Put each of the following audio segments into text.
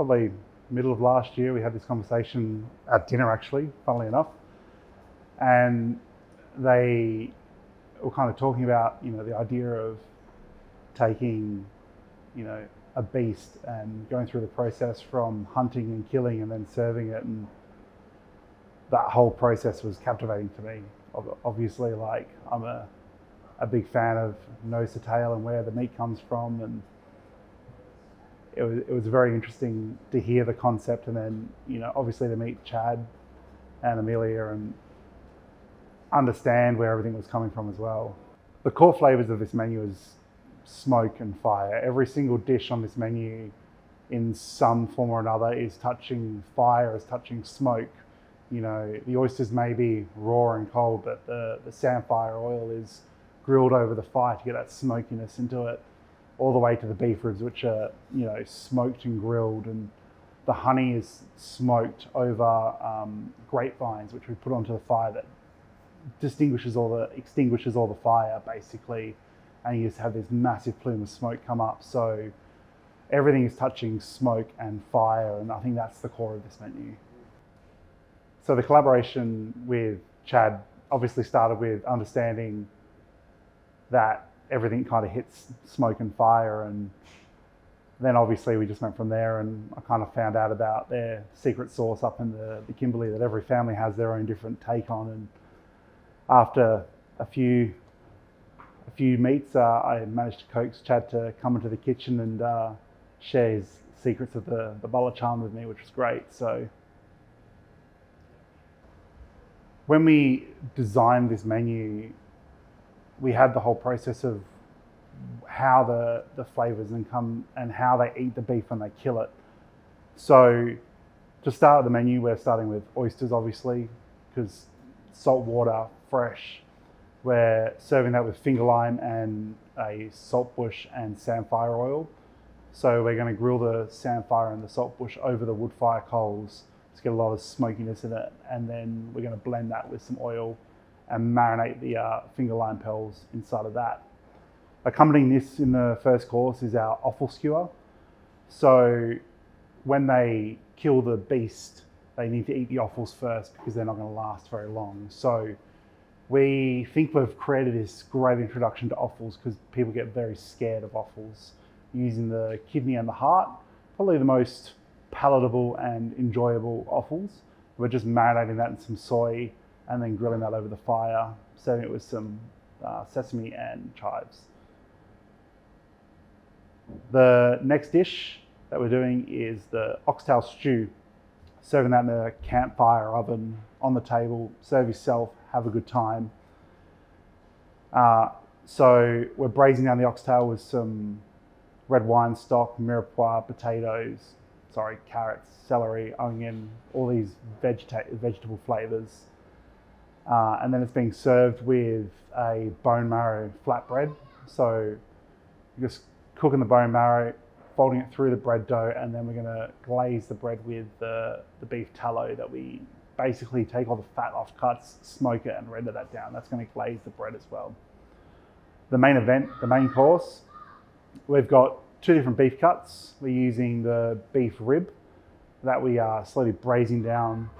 probably middle of last year, we had this conversation at dinner actually, funnily enough. And they were kind of talking about, you know, the idea of taking, you know, a beast and going through the process from hunting and killing and then serving it. And that whole process was captivating to me. Obviously, like, I'm a big fan of nose to tail and where the meat comes from, and it was very interesting to hear the concept, and then, you know, obviously to meet Chad and Amelia and understand where everything was coming from as well. The core flavors of this menu is smoke and fire. Every single dish on this menu in some form or another is touching fire, is touching smoke. You know, the oysters may be raw and cold, but the samphire oil is grilled over the fire to get that smokiness into it, all the way to the beef ribs, which are, you know, smoked and grilled, and the honey is smoked over grapevines, which we put onto the fire, that extinguishes all the fire basically, and you just have this massive plume of smoke come up. So everything is touching smoke and fire, and I think that's the core of this menu. So the collaboration with Chad obviously started with understanding that everything kind of hits smoke and fire, and then obviously we just went from there, and I kind of found out about their secret sauce up in the Kimberley that every family has their own different take on. And after a few meets, I managed to coax Chad to come into the kitchen and share his secrets of the Bala charm with me, which was great. So when we designed this menu, we had the whole process of how the flavors and how they eat the beef when they kill it. So to start the menu, we're starting with oysters, obviously, because saltwater, fresh. We're serving that with finger lime and a saltbush and samphire oil. So we're going to grill the samphire and the saltbush over the wood fire coals to get a lot of smokiness in it, and then we're going to blend that with some oil and marinate the finger lime pearls inside of that. Accompanying this in the first course is our offal skewer. So when they kill the beast, they need to eat the offals first because they're not going to last very long. So we think we've created this great introduction to offals because people get very scared of offals. Using the kidney and the heart, probably the most palatable and enjoyable offals. We're just marinating that in some soy and then grilling that over the fire, serving it with some sesame and chives. The next dish that we're doing is the oxtail stew. Serving that in a campfire oven on the table, serve yourself, have a good time. So we're braising down the oxtail with some red wine stock, mirepoix, carrots, celery, onion, all these vegetable flavors. And then it's being served with a bone marrow flatbread. So you're just cooking the bone marrow, folding it through the bread dough, and then we're going to glaze the bread with the beef tallow that we basically take all the fat off cuts, smoke it, and render that down. That's going to glaze the bread as well. The main event, the main course, we've got two different beef cuts. We're using the beef rib that we are slowly braising down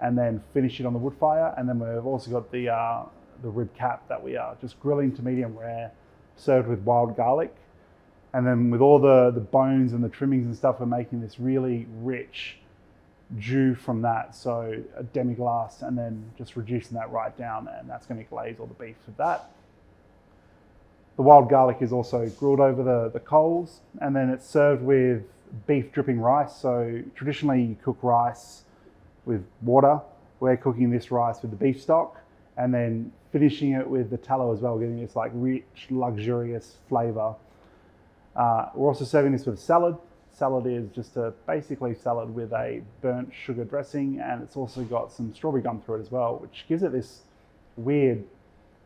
and then finish it on the wood fire. And then we've also got the rib cap that we are just grilling to medium rare, served with wild garlic. And then with all the bones and the trimmings and stuff, we're making this really rich jus from that. So a demi-glace, and then just reducing that right down, and that's going to glaze all the beef with that. The wild garlic is also grilled over the coals, and then it's served with beef dripping rice. So traditionally you cook rice with water. We're cooking this rice with the beef stock and then finishing it with the tallow as well, getting this like rich, luxurious flavor. We're also serving this with salad. Salad is just a basically salad with a burnt sugar dressing, and it's also got some strawberry gum through it as well, which gives it this weird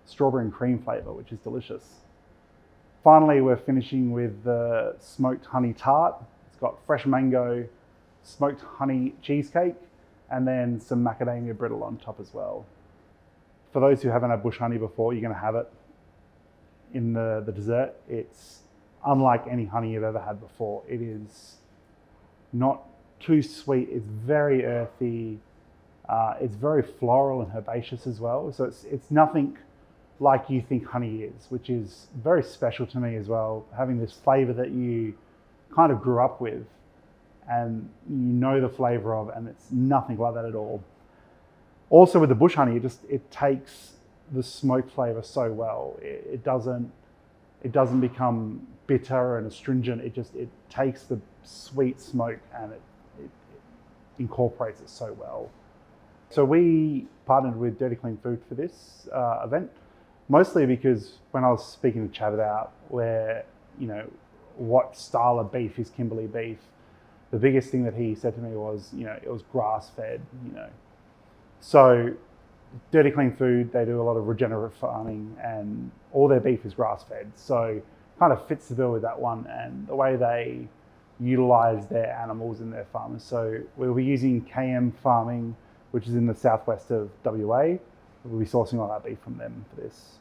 strawberry and cream flavor, which is delicious. Finally, we're finishing with the smoked honey tart. It's got fresh mango, smoked honey cheesecake, and then some macadamia brittle on top as well. For those who haven't had bush honey before, you're going to have it in the dessert. It's unlike any honey you've ever had before. It is not too sweet. It's very earthy. It's very floral and herbaceous as well. So it's nothing like you think honey is, which is very special to me as well. Having this flavor that you kind of grew up with and you know the flavor of, and it's nothing like that at all. Also with the bush honey, it takes the smoke flavor so well. It doesn't become bitter and astringent. It takes the sweet smoke and it incorporates it so well. So we partnered with Dirty Clean Food for this event, mostly because when I was speaking to Chad about what style of beef is Kimberley beef, the biggest thing that he said to me was, it was grass fed, So Dirty Clean Food, they do a lot of regenerative farming and all their beef is grass fed. So kind of fits the bill with that one and the way they utilize their animals in their farms. So we'll be using KM Farming, which is in the southwest of WA. We'll be sourcing all our beef from them for this.